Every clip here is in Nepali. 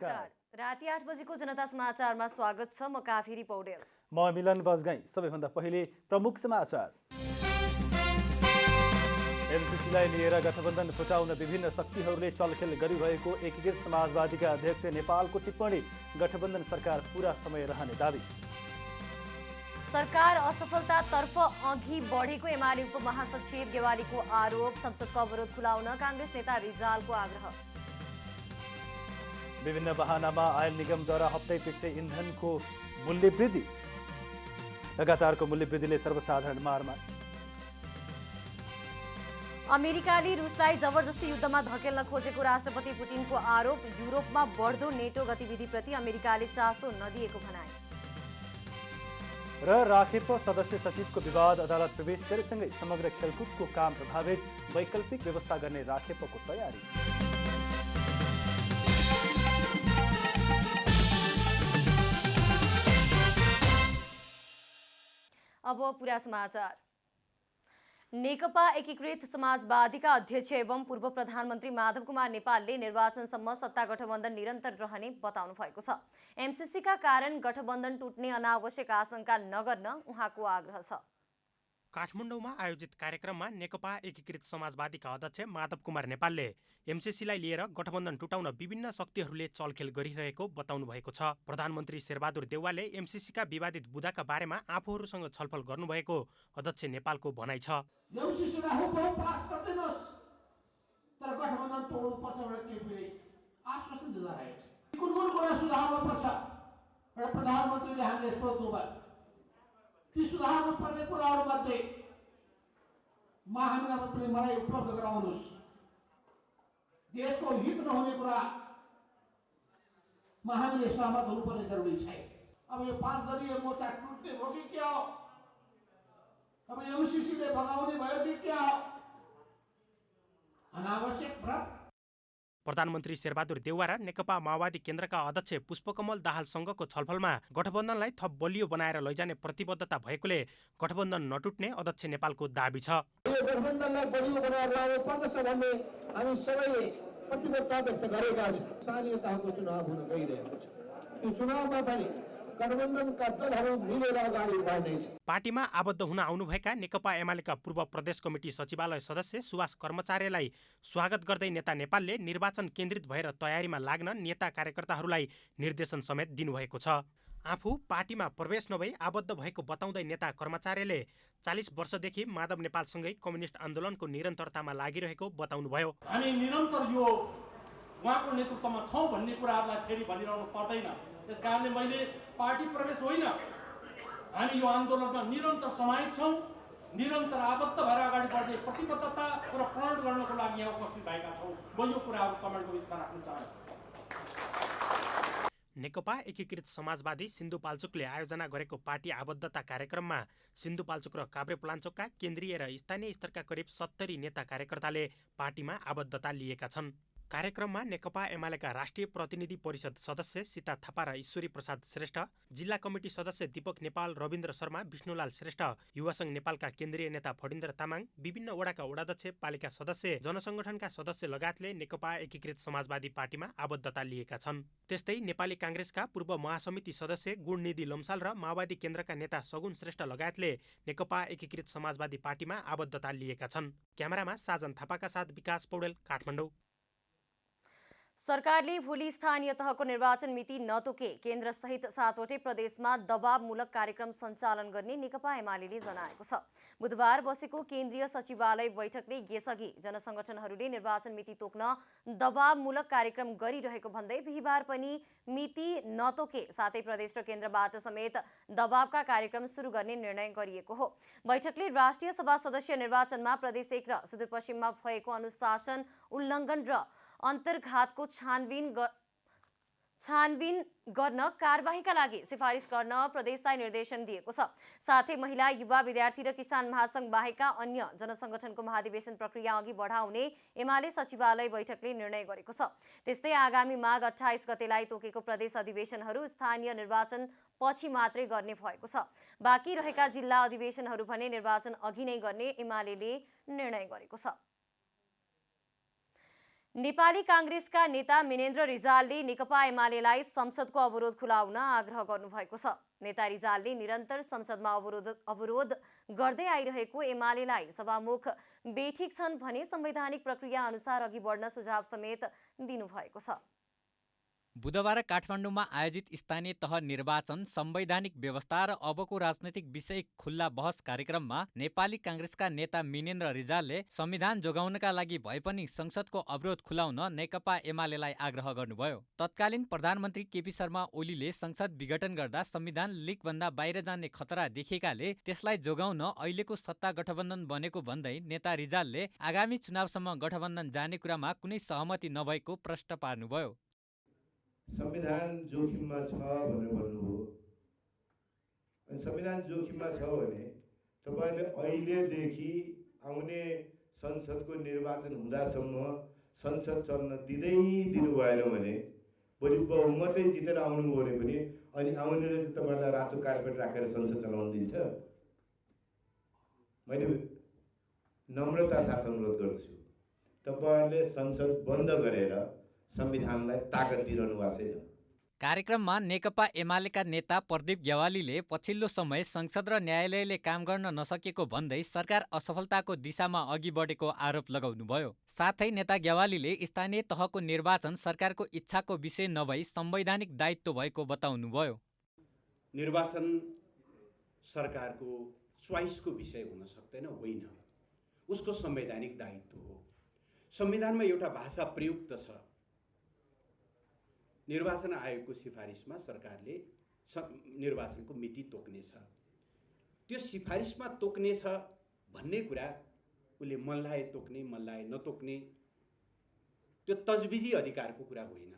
नमस्कार। राति 8 बजेको जनता समाचारमा स्वागत छ। म काफिरी पौडेल। म मिलन बजगाई। सबैभन्दा पहिले प्रमुख समाचार। एमसीसीलाई लिएर गठबन्धन फुटाउन विभिन्न शक्तिहरूले चलखेल गरिरहेको एकीकृत समाजवादीका अध्यक्ष नेपालको टिप्पणी। गठबन्धन सरकार पूरा समय रहने दावी। सरकार असफलतातर्फ अघि बढेको एमाले उपमहासचिव गेवालीको आरोप। संसदको अवरोध खुलाउन काङ्ग्रेस नेता रिजालको आग्रह। विभिन्न बहानामा आयल निगमद्वारा हप्तै पछि इन्धनको मूल्य वृद्धि। लगातारको मूल्य वृद्धिले सर्वसाधारण मारमा। अमेरिकाले रुसलाई जबरजस्ती युद्धमा धकेल्न खोजेको राष्ट्रपति पुटिनको आरोप। युरोपमा बढ्दो नेटो गतिविधिप्रति अमेरिकाले चासो नदिएको भनाए। र राखेप सदस्य सचिवको विवाद अदालत प्रवेश गरेसँगै समग्र खेलकुदको काम प्रभावित। वैकल्पिक व्यवस्था गर्ने राखेपको तयारी। अब पूरा समाचार। नेकपा एकीकृत समाजवादीका अध्यक्ष एवं पूर्व प्रधानमन्त्री माधव कुमार नेपालले निर्वाचनसम्म सत्ता गठबन्धन निरन्तर रहने बताउनु भएको छ। एमसीसीका कारण गठबन्धन टुट्ने अनावश्यक आशंका नगर्न उहाँको आग्रह छ। काठमाडौँमा आयोजित कार्यक्रममा नेकपा एकीकृत समाजवादीका अध्यक्ष माधव कुमार नेपालले एमसीसीलाई लिएर गठबन्धन टुटाउन विभिन्न शक्तिहरूले चलखेल गरिरहेको बताउनु भएको छ। प्रधानमन्त्री शेरबहादुर देउवाले एमसीसीका विवादित बुदाका बारेमा आफूहरूसँग छलफल गर्नुभएको अध्यक्ष नेपालको भनाइ छ। ती सुधार्नु पर्ने कुराहरूमध्ये हामीलाई पनि मलाई उपलब्ध गराउनुहोस्। देशको हित नहुने कुरा हामीले सहमत हुनुपर्ने जरुरी छ। अब यो 5 दलीय मोर्चा टुट्ने हो कि क्या हो? अब एमसीसीले भगाउने भयो कि क्या हो? अनावश्यक भ्रम। प्रधानमन्त्री शेरबहादुर देउवा र नेकपा माओवादी केन्द्रका अध्यक्ष पुष्पकमल दाहालसँगको छलफलमा गठबन्धनलाई थप बलियो बनाएर लैजाने प्रतिबद्धता भएकोले गठबन्धन नटुट्ने अध्यक्ष नेपालको दाबी छ। यो गठबन्धनलाई बलियो बनाएर लानु पर्दछ भन्ने हामी सबैले प्रतिबद्धता व्यक्त गरेका छौँ। स्थानीय तहको चुनाव हुन गइरहेको छ। यो चुनावमा पनि गठबन्धनका दलहरू मिलेर अगाडि बढ्नेछ। पार्टीमा आबद्ध हुन आउनुभएका नेकपा एमालेका पूर्व प्रदेश कमिटी सचिवालय सदस्य सुभाष कर्मचारीलाई स्वागत गर्दै नेता नेपालले निर्वाचन केन्द्रित भएर तयारीमा लाग्न नेता कार्यकर्ताहरूलाई निर्देशन समेत दिनुभएको छ। आफू पार्टीमा प्रवेश नभई आबद्ध भएको बताउँदै नेता कर्मचारीले 40 वर्षदेखि माधव नेपालसँगै कम्युनिस्ट आन्दोलनको निरन्तरतामा लागिरहेको बताउनुभयो। हामी निरन्तर यो उहाँको नेतृत्वमा छौँ भन्ने कुराहरूलाई फेरि भनिरहनु पर्दैन। त्यसकारणले मैले पार्टी प्रवेश होइन, हामी यो आन्दोलनमा निरन्तर समाहित छौँ, निरन्तर आबद्ध भएर अगाडि बढ्ने प्रतिबद्धता र प्रण गर्नको लागि यहाँ उपस्थित भएका छौँ। म यो कुराहरू कमेन्टको बिचमा राख्न चाहन्छु। नेकपा एकीकृत समाजवादी सिन्धुपाल्चोकले आयोजना गरेको पार्टी आबद्धता कार्यक्रममा सिन्धुपाल्चोक र काभ्रेपलाञ्चोकका केन्द्रीय र स्थानीय स्तरका करिब 70 नेता कार्यकर्ताले पार्टीमा आबद्धता लिएका छन्। कार्यक्रममा नेकपा एमालेका राष्ट्रिय प्रतिनिधि परिषद सदस्य सीता थापा र ईश्वरी प्रसाद श्रेष्ठ, जिल्ला कमिटी सदस्य दीपक नेपाल, रविन्द्र शर्मा, विष्णुलाल श्रेष्ठ, युवा संघ नेपालका केन्द्रीय नेता फडिन्द्र तामाङ, विभिन्न वडाका वडाध्यक्ष, पालिका सदस्य, जनसङ्गठनका सदस्य लगायतले नेकपा एकीकृत समाजवादी पार्टीमा आबद्धता लिएका छन्। त्यस्तै नेपाली काङ्ग्रेसका पूर्व महासमिति सदस्य गुणनिधि लम्साल र माओवादी केन्द्रका नेता सगुन श्रेष्ठ लगायतले नेकपा एकीकृत समाजवादी पार्टीमा आबद्धता लिएका छन्। क्यामेरामा साजन थापाका साथ विकास पौडेल, काठमाडौँ। सरकारले भोलि स्थानीय तहको निर्वाचन मिति नतोके केन्द्रसहित 7वटै प्रदेशमा दबावमूलक कार्यक्रम सञ्चालन गर्ने नेकपा एमाले जनाएको छ। बुधबार बसेको केन्द्रीय सचिवालय बैठकले यसअघि जनसङ्गठनहरूले निर्वाचन मिति तोक्न दबावमूलक कार्यक्रम गरिरहेको भन्दै बिहिबार पनि मिति नतोके 7 प्रदेश र केन्द्रबाट समेत दबावका कार्यक्रम सुरु गर्ने निर्णय गरिएको हो। बैठकले राष्ट्रिय सभा सदस्य निर्वाचनमा प्रदेश 1 र सुदूरपश्चिममा भएको अनुशासन उल्लङ्घन र अन्तर्घातको छानबिन गर्न कारबाहीका लागि सिफारिस गर्न प्रदेशलाई निर्देशन दिएको छ। साथै महिला, युवा, विद्यार्थी र किसान महासंघ बाहेकका अन्य जनसङ्गठनको महाधिवेशन प्रक्रिया अघि बढाउने एमाले सचिवालय बैठकले निर्णय गरेको छ। त्यस्तै आगामी माघ 28 गतेलाई तोकेको प्रदेश अधिवेशनहरू स्थानीय निर्वाचन पछि मात्रै गर्ने भएको छ। बाँकी रहेका जिल्ला अधिवेशनहरू भने निर्वाचन अघि नै गर्ने एमाले निर्णय गरेको छ। नेपाली काङ्ग्रेसका नेता मिनेन्द्र रिजालले नेकपा एमालेलाई संसदको अवरोध खुलाउन आग्रह गर्नुभएको छ। नेता रिजालले निरन्तर संसदमा अवरोध गर्दै आइरहेको एमालेलाई सभामुख बेठिक छन् भने संवैधानिक प्रक्रिया अनुसार अघि बढ्न सुझाव समेत दिनुभएको छ। बुधबार काठमाडौँमा आयोजित स्थानीय तह निर्वाचन, संवैधानिक व्यवस्था र अबको राजनैतिक विषय खुल्ला बहस कार्यक्रममा नेपाली काङ्ग्रेसका नेता मिनेन्द्र रिजालले संविधान जोगाउनका लागि भए पनि संसदको अवरोध खुलाउन नेकपा एमालेलाई आग्रह गर्नुभयो। तत्कालीन प्रधानमन्त्री केपी शर्मा ओलीले संसद विघटन गर्दा संविधान लिकभन्दा बाहिर जाने खतरा देखेकाले त्यसलाई जोगाउन अहिलेको सत्ता गठबन्धन बनेको भन्दै नेता रिजालले आगामी चुनावसम्म गठबन्धन जाने कुरामा कुनै सहमति नभएको प्रश्न पार्नुभयो। संविधान जोखिममा छ भनेर भन्नुभयो। अनि संविधान जोखिममा छ भने तपाईले अहिलेदेखि आउने संसदको निर्वाचन हुँदासम्म संसद चल्न दिनु भएन भने भोलि बहुमतै जितेर आउनु भने पनि अनि आउनेले चाहिँ तपाईलाई रातो कार्पेट राखेर संसद चलाउन दिन्छ? मैले नम्रता साथ अनुरोध गर्छु, तपाईले संसद बन्द गरेर संविधानलाई ताकत दिइरहनु भएको छैन। कार्यक्रममा नेकपा एमालेका नेता प्रदीप ग्यावालीले पछिल्लो समय संसद र न्यायालयले काम गर्न नसकेको भन्दै सरकार असफलताको दिशामा अघि बढेको आरोप लगाउनुभयो। साथै नेता ग्यावालीले स्थानीय तहको निर्वाचन सरकारको इच्छाको विषय नभई संवैधानिक दायित्व भएको बताउनुभयो। निर्वाचन सरकारको च्वाइसको विषय हुन सक्दैन, होइन, उसको संवैधानिक दायित्व हो। संविधानमा एउटा भाषा प्रयुक्त छ। निर्वाचन आयोगको सिफारिसमा सरकारले निर्वाचनको मिति तोक्नेछ। त्यो सिफारिसमा तोक्नेछ भन्ने कुरा उसले मनलाई तोक्ने मनलाई नतोक्ने त्यो तजविजी अधिकारको कुरा होइन।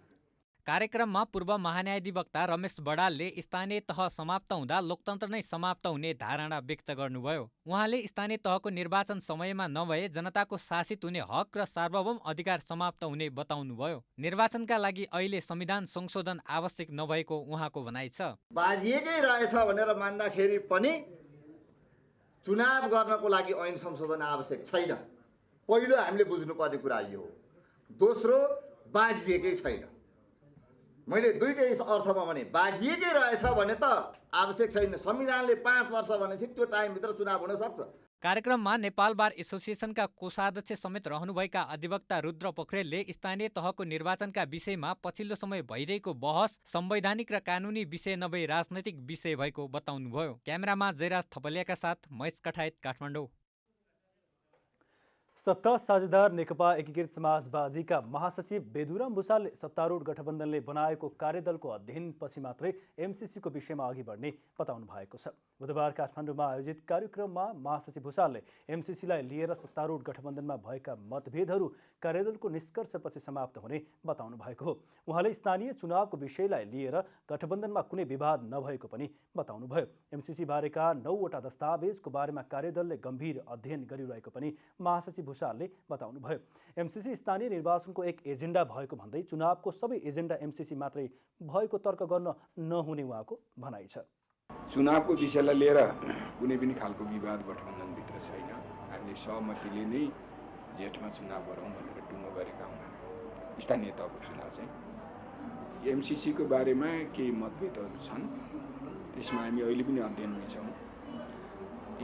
कार्यक्रममा पूर्व महान्यायाधिवक्ता रमेश बडालले स्थानीय तह समाप्त हुँदा लोकतन्त्र नै समाप्त हुने धारणा व्यक्त गर्नुभयो। उहाँले स्थानीय तहको निर्वाचन समयमा नभए जनताको शासित हुने हक र सार्वभौम अधिकार समाप्त हुने बताउनुभयो। निर्वाचनका लागि अहिले संविधान संशोधन आवश्यक नभएको उहाँको भनाइ छ। बाजिएकै रहेछ भनेर मान्दाखेरि पनि चुनाव गर्नको लागि ऐन संशोधन आवश्यक छैन। पहिलो हामीले बुझ्नुपर्ने कुरा यो हो। दोस्रो, बाजिएकै छैन। मैले दुईटै अर्थमा भने बाजिएकै रहेछ भने त आवश्यक छैन। संविधानले 5 वर्ष भनेपछि त्यो टाइमभित्र चुनाव हुन सक्छ। कार्यक्रममा नेपाल बार एसोसिएसनका कोषाध्यक्ष समेत रहनुभएका अधिवक्ता रुद्र पोखरेलले स्थानीय तहको निर्वाचनका विषयमा पछिल्लो समय भइरहेको बहस संवैधानिक र कानुनी विषय नभई राजनैतिक विषय भएको बताउनुभयो। क्यामेरामा जयराज थपलियाका साथ महेश कठायत, काठमाडौँ। सत्ता साझेदार नेकपा एकीकृत समाजवादीका महासचिव बेदुराम भुसालले सत्तारूढ गठबन्धनले बनाएको कार्यदलको अध्ययनपछि मात्रै एमसिसीको विषयमा अघि बढ्ने बताउनु भएको छ। बुधबार काठमाडौँमा आयोजित कार्यक्रममा महासचिव भुसालले एमसिसीलाई लिएर सत्तारूढ गठबन्धनमा भएका मतभेदहरू कार्यदलको निष्कर्षपछि समाप्त हुने बताउनु भएको हो। उहाँले स्थानीय चुनावको विषयलाई लिएर गठबन्धनमा कुनै विवाद नभएको पनि बताउनुभयो। एमसिसी बारेका 9वटा दस्तावेजको बारेमा कार्यदलले गम्भीर अध्ययन गरिरहेको पनि महासचिव भुसालले बताउनुभयो। एमसिसी स्थानीय निर्वाचनको एक एजेन्डा भएको भन्दै चुनावको सबै एजेन्डा एमसिसी मात्रै भएको तर्क गर्न नहुने उहाँको भनाइ छ। चुनावको विषयलाई लिएर कुनै पनि खालको विवाद गठबन्धनभित्र छैन। हामीले सहमतिले नै जेठमा चुनाव गरौँ भनेर टुङ्गो गरेका हौँ। स्थानीय तहको चुनाव चाहिँ एमसिसीको बारेमा केही मतभेदहरू छन्, त्यसमा हामी अहिले पनि अध्ययनमै छौँ।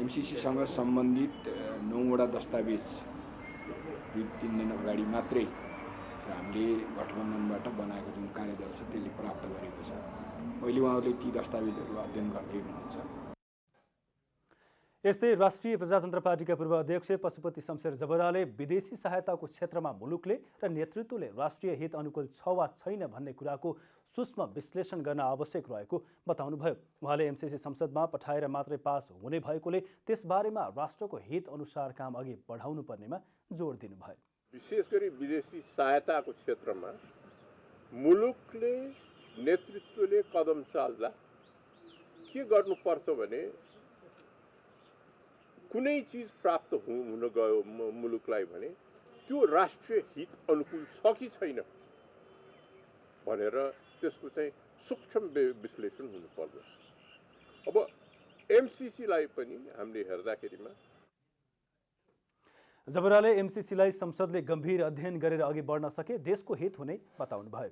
एमसिसीसँग सम्बन्धित 9वटा दस्तावेज 2-3 दिन अगाडि मात्रै हामीले गठबन्धनबाट बनाएको जुन कार्यदल छ त्यसले प्राप्त गरेको छ। अहिले उहाँहरूले ती दस्तावेजहरू अध्ययन गर्दै हुनुहुन्छ। यस्तै राष्ट्रिय प्रजातन्त्र पार्टीका पूर्व अध्यक्ष पशुपति शमशेर जबराले विदेशी सहायताको क्षेत्रमा मुलुकले र नेतृत्वले राष्ट्रिय हित अनुकूल छ वा छैन भन्ने कुराको सूक्ष्म विश्लेषण गर्न आवश्यक रहेको बताउनुभयो। उहाँले एमसिसी संसदमा पठाएर मात्रै पास हुने भएकोले त्यसबारेमा राष्ट्रको हित अनुसार काम अघि बढाउनु पर्नेमा जोड दिनुभयो। विशेष गरी विदेशी सहायताको क्षेत्रमा मुलुकले नेतृत्वले कदम चाल्दा के गर्नुपर्छ भने कुनै चिज प्राप्त हुन गयो मुलुकलाई भने त्यो राष्ट्रिय हित अनुकूल छ कि छैन भनेर त्यसको चाहिँ सूक्ष्म विश्लेषण हुनुपर्दछ। अब एमसिसीलाई पनि हामीले हेर्दाखेरिमा जबराले एमसीसीलाई संसदले गम्भीर अध्ययन गरेर अघि बढ्न सके देशको हित हुने बताउनुभयो।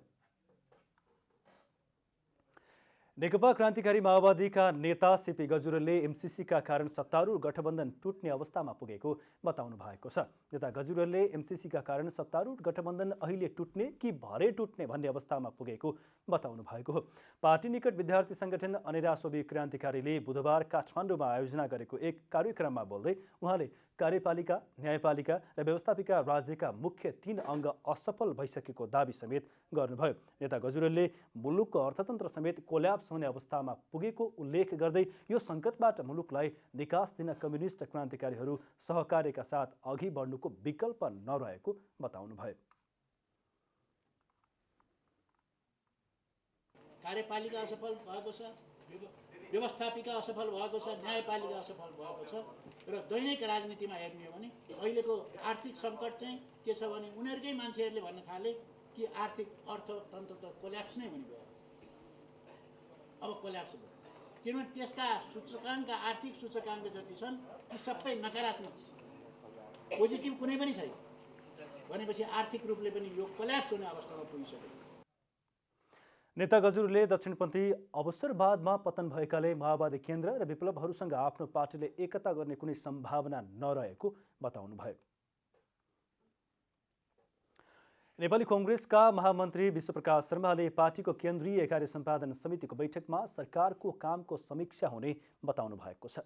नेकपा क्रान्तिकारी माओवादीका नेता सीपी गजुरेलले एमसीसीका कारण सत्तारूढ गठबन्धन टुट्ने अवस्थामा पुगेको बताउनु भएको छ। नेता गजुरेलले एमसीसीका कारण सत्तारूढ गठबन्धन अहिले टुट्ने कि भरे टुट्ने भन्ने अवस्थामा पुगेको बताउनु भएको हो। पार्टी निकट विद्यार्थी संगठन अनेरा सोभी क्रान्तिकारीले बुधबार काठमाडौँमा आयोजना गरेको एक कार्यक्रममा बोल्दै उहाँले कार्यपालिका, न्यायपालिका र व्यवस्थापिका राज्यका मुख्य 3 अङ्ग असफल भइसकेको दाबी समेत गर्नुभयो। नेता गजुरेलले मुलुकको अर्थतन्त्र समेत कोल्याप्स हुने अवस्थामा पुगेको उल्लेख गर्दै यो सङ्कटबाट मुलुकलाई निकास दिन कम्युनिस्ट क्रान्तिकारीहरू सहकार्यका साथ अघि बढ्नुको विकल्प नरहेको बताउनुभयो। कार्यपालिका असफल भएको छ, व्यवस्थापिका असफल भएको छ, न्यायपालिका असफल भएको छ र दैनिक राजनीतिमा हेर्ने हो भने अहिलेको आर्थिक सङ्कट चाहिँ के छ भने उनीहरूकै मान्छेहरूले भन्न थाले कि आर्थिक अर्थतन्त्र त कोल्याप्स नै हुने भयो। अब कोल्याप्स भयो किनभने त्यसका सूचकाङ्क, आर्थिक सूचकाङ्क जति छन् ती सबै नकारात्मक, पोजिटिभ कुनै पनि छैन भनेपछि आर्थिक रूपले पनि यो कोल्याप्स हुने अवस्थामा पुगिसक्यो। नेता गजुरले दक्षिणपन्थी अवसरवादमा पतन भएकाले माओवादी केन्द्र र विप्लवहरूसँग आफ्नो पार्टीले एकता गर्ने कुनै सम्भावना नरहेको बताउनुभयो। नेपाली कांग्रेसका महामन्त्री विश्वप्रकाश शर्माले पार्टीको केन्द्रीय कार्य सम्पादन समितिको बैठकमा सरकारको कामको समीक्षा हुने बताउनु भएको छ।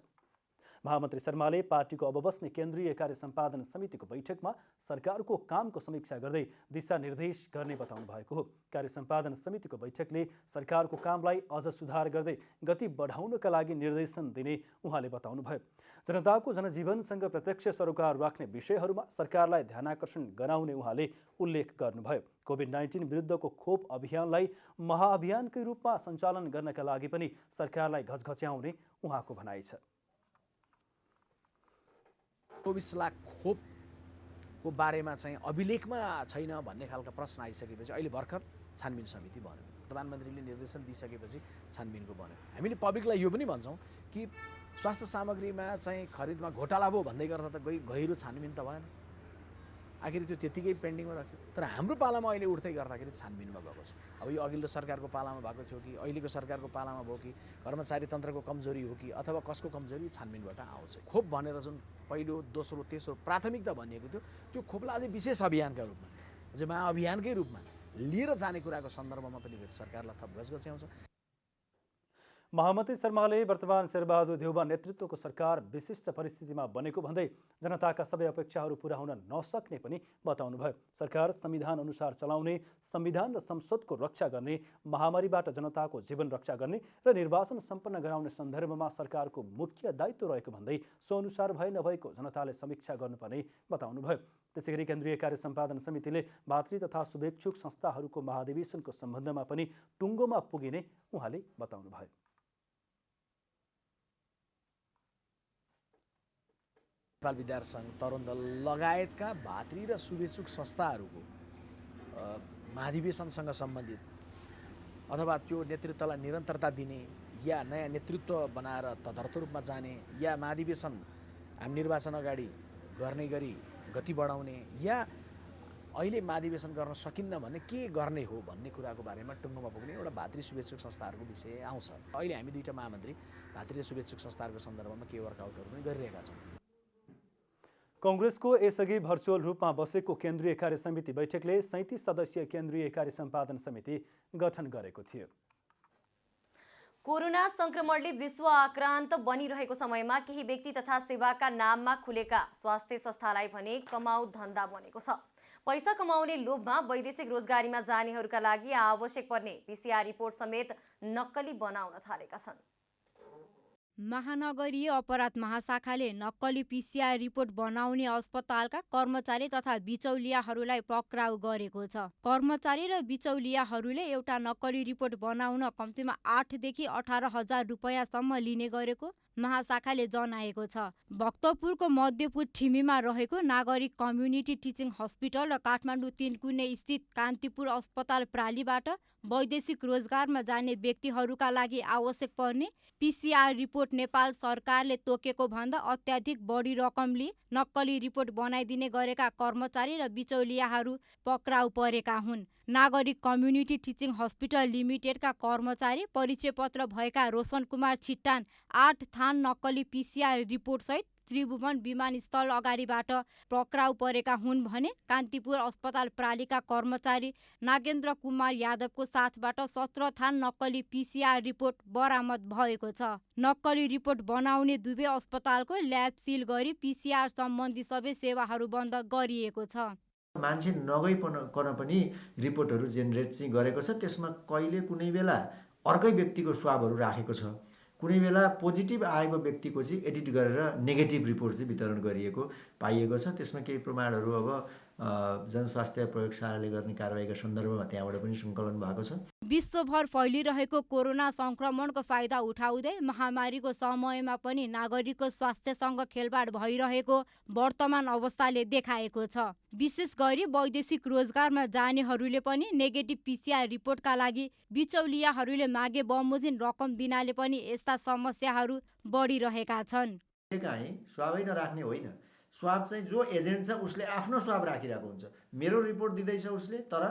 महामन्त्री शर्माले पार्टीको अब बस्ने केन्द्रीय कार्य सम्पादन समितिको बैठकमा सरकारको कामको समीक्षा गर्दै दिशानिर्देश गर्ने बताउनु भएको हो। कार्य सम्पादन समितिको बैठकले सरकारको कामलाई अझ सुधार गर्दै गति बढाउनका लागि निर्देशन दिने उहाँले बताउनुभयो। जनताको जनजीवनसँग प्रत्यक्ष सरोकार राख्ने विषयहरूमा सरकारलाई ध्यानाकर्षण गराउने उहाँले उल्लेख गर्नुभयो। कोभिड-19 विरुद्धको खोप अभियानलाई महाअभियानकै रूपमा सञ्चालन गर्नका लागि पनि सरकारलाई घचघच्याउने उहाँको भनाइ छ। 24 लाख खोपको बारेमा चाहिँ अभिलेखमा छैन भन्ने खालका प्रश्न आइसकेपछि अहिले भर्खर छानबिन समिति बन्यो। प्रधानमन्त्रीले निर्देशन दिइसकेपछि छानबिनको बन्यो। हामीले पब्लिकलाई यो पनि भन्छौँ कि स्वास्थ्य सामग्रीमा चाहिँ खरिदमा घोटाला भयो भन्दै गर्दा त गहिरो छानबिन त भएन, आखिर त्यो त्यतिकै पेन्डिङमा राख्यो। तर हाम्रो पालामा अहिले उठ्दै गर्दाखेरि छानबिनमा गएको छ। अब यो अघिल्लो सरकारको पालामा भएको थियो कि अहिलेको सरकारको पालामा भयो कि कर्मचारी तन्त्रको कमजोरी हो कि अथवा कसको कमजोरी छानबिनबाट आउँछ। खोप भनेर जुन पहिलो, दोस्रो, तेस्रो प्राथमिकता भनिएको थियो त्यो खोपलाई अझै विशेष अभियानका रूपमा, अझै महाअभियानकै रूपमा लिएर जाने कुराको सन्दर्भमा पनि सरकारलाई थप घचघच्याउँछ। महामन्त्री शर्माले वर्तमान शेरबहादुर देउवा नेतृत्वको सरकार विशिष्ट परिस्थितिमा बनेको भन्दै जनताका सबै अपेक्षाहरू पूरा हुन नसक्ने पनि बताउनुभयो। सरकार संविधान अनुसार चलाउने, संविधान र संसदको रक्षा गर्ने, महामारीबाट जनताको जीवन रक्षा गर्ने र निर्वाचन सम्पन्न गराउने सन्दर्भमा सरकारको मुख्य दायित्व रहेको भन्दै सो अनुसार भए नभएको जनताले समीक्षा गर्नुपर्ने बताउनुभयो। त्यसैगरी केन्द्रीय कार्य सम्पादन समितिले भातृ तथा शुभेच्छुक संस्थाहरूको महाधिवेशनको सम्बन्धमा पनि टुङ्गोमा पुगिने उहाँले बताउनुभयो। नेपाल विद्यार्थी सङ्घ, तरुण दल लगायतका भातृ र शुभेच्छुक संस्थाहरूको महाधिवेशनसँग सम्बन्धित अथवा त्यो नेतृत्वलाई निरन्तरता दिने या नयाँ नेतृत्व बनाएर तदर्थ रूपमा जाने या महाधिवेशन हामी निर्वाचन अगाडि गर्ने गरी गति बढाउने या अहिले महाधिवेशन गर्न सकिन्न भने के गर्ने हो भन्ने कुराको बारेमा टुङ्गोमा पुग्ने एउटा भातृ शुभेच्छुक संस्थाहरूको विषय आउँछ। अहिले हामी दुईवटा महामन्त्री भातृ शुभेच्छुक संस्थाहरूको सन्दर्भमा के वर्कआउटहरू पनि गरिरहेका छौँ। कांग्रेसको यसअघि भर्चुअल रूपमा बसेको केन्द्रीय कार्य समिति बैठकले 37 सदस्यीय केन्द्रीय कार्य सम्पादन समिति गठन गरेको थियो। कोरोना संक्रमणले विश्व आक्रान्त बनिरहेको समयमा केही व्यक्ति तथा सेवाका नाममा खुलेका स्वास्थ्य संस्थालाई भने कमाउ धन्दा बनेको छ। पैसा कमाउने लोभमा वैदेशिक रोजगारीमा जानेहरूका लागि आवश्यक पर्ने पीसीआर रिपोर्ट समेत नक्कली बनाउन थालेका छन्। महानगरीय अपराध महाशाखाले नक्कली पीसीआर रिपोर्ट बनाउने अस्पतालका कर्मचारी तथा बिचौलियाहरूलाई पक्राउ गरेको छ। कर्मचारी र बिचौलियाहरूले एउटा नक्कली रिपोर्ट बनाउन कम्तीमा 8 देखि 18 हजार रुपैयाँसम्म लिने गरेको महाशाखाले जनाएको छ। भक्तपुरको मध्यपुर ठिमीमा रहेको नागरिक कम्युनिटी टिचिङ हस्पिटल र काठमाडौँ 3 कुने स्थित कान्तिपुर अस्पताल प्रालीबाट वैदेशिक रोजगारमा जाने व्यक्तिहरूका लागि आवश्यक पर्ने PCR रिपोर्ट नेपाल सरकारले तोकेको भन्दा अत्याधिक बढी रकम लिई नक्कली रिपोर्ट बनाइदिने गरेका कर्मचारी र बिचौलियाहरू पक्राउ परेका हुन्। नागरिक कम्युनिटी टिचिङ हस्पिटल लिमिटेडका कर्मचारी परिचय पत्र भएका रोशन कुमार छिट्टान 8 थान नक्कली PCR रिपोर्टसहित त्रिभुवन विमानस्थल अगाडिबाट पक्राउ परेका हुन् भने कान्तिपुर अस्पताल प्रालीका कर्मचारी नागेन्द्र कुमार यादवको साथबाट 17 थान नक्कली PCR रिपोर्ट बरामद भएको छ। नक्कली रिपोर्ट बनाउने दुवै अस्पतालको ल्याब सिल गरी PCR सम्बन्धी सबै सेवाहरू बन्द गरिएको छ। मान्छे नगइकन पनि रिपोर्टहरू जेनेरेट चाहिँ गरेको छ। त्यसमा कहिले कुनै बेला अर्कै व्यक्तिको स्वाबहरू राखेको छ, कुनै बेला पोजिटिभ आएको व्यक्तिको चाहिँ एडिट गरेर नेगेटिभ रिपोर्ट चाहिँ वितरण गरिएको पाइएको छ। त्यसमा केही प्रमाणहरू अब जनस्वास्थ्य प्रयोगशालाले गर्ने कारबाहीका सन्दर्भमा त्यहाँबाट पनि सङ्कलन भएको छ। विश्वभर फैलिरहेको कोरोना संक्रमणको फाइदा उठाउँदै महामारीको समयमा पनि नागरिकको स्वास्थ्यसँग खेलवाड भइरहेको वर्तमान अवस्थाले देखाएको छ। विशेष गरी वैदेशिक रोजगारमा जानेहरूले पनि नेगेटिभ PCR रिपोर्टका लागि बिचौलियाहरूले मागे बमोजिम रकम दिनाले पनि यस्ता समस्याहरू बढिरहेका छन्। कहीँ स्वाबै नराख्ने होइन, स्वाब चाहिँ जो एजेन्ट छ उसले आफ्नो स्वाब राखिरहेको हुन्छ। मेरो रिपोर्ट दिँदैछ उसले, तर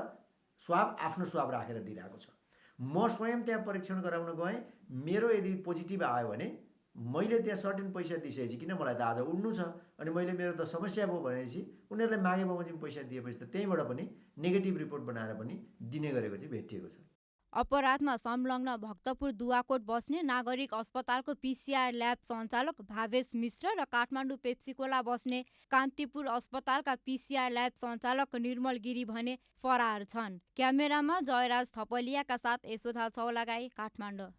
स्वाब आफ्नो स्वाब राखेर दिइरहेको छ। म स्वयं त्यहाँ परीक्षण गराउन गएँ, मेरो यदि पोजिटिभ आयो भने मैले त्यहाँ सर्टेन पैसा दिइसकेपछि किन मलाई त आज उड्नु छ, अनि मैले मेरो त समस्या भयो भनेपछि उनीहरूले मागे बमोजिम पैसा दिएपछि त त्यहीँबाट पनि नेगेटिभ रिपोर्ट बनाएर पनि दिने गरेको चाहिँ भेटिएको छ। अपराधमा संलग्न भक्तपुर दुवाकोट बस्ने नागरिक अस्पतालको PCR ल्याब सञ्चालक भावेश मिश्र र काठमाडौँ पेप्सीकोला बस्ने कान्तिपुर अस्पतालका PCR ल्याब सञ्चालक निर्मल गिरी भने फरार छन्। क्यामेरामा जयराज थपलियाका साथ यशोधा चौलागाई, काठमाडौँ।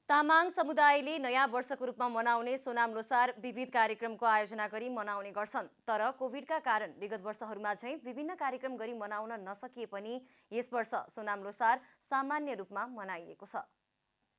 तामाङ समुदायले नयाँ वर्षको रूपमा मनाउने सोनाम लोसार विविध कार्यक्रमको आयोजना गरी मनाउने गर्छन्। तर कोभिडका कारण विगत वर्षहरूमा झैं विभिन्न कार्यक्रम गरी मनाउन नसकिए पनि यस वर्ष सोनाम लोसार सामान्य रूपमा मनाइएको छ।